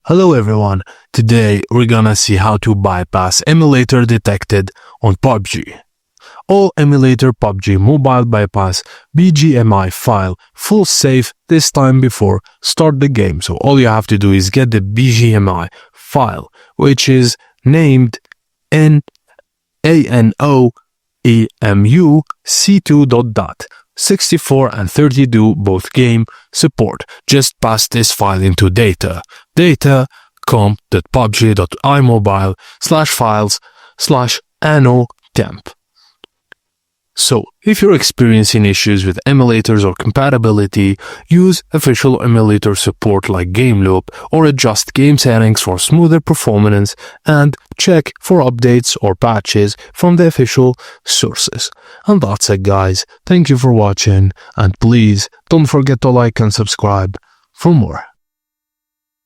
Hello everyone, today we're gonna see how to bypass emulator detected on Pubg. All emulator Pubg mobile bypass BGMI file full safe this time before start the game. So all you have to do is get the BGMI file, which is named anoemu.c2.dat. 64 and 32 both game support. Just pass this file into data.comp.pubg.imobile/files/ano-temp. So, if you're experiencing issues with emulators or compatibility, use official emulator support like Game Loop or adjust game settings for smoother performance and check for updates or patches from the official sources. And that's it guys, thank you for watching and please don't forget to like and subscribe for more.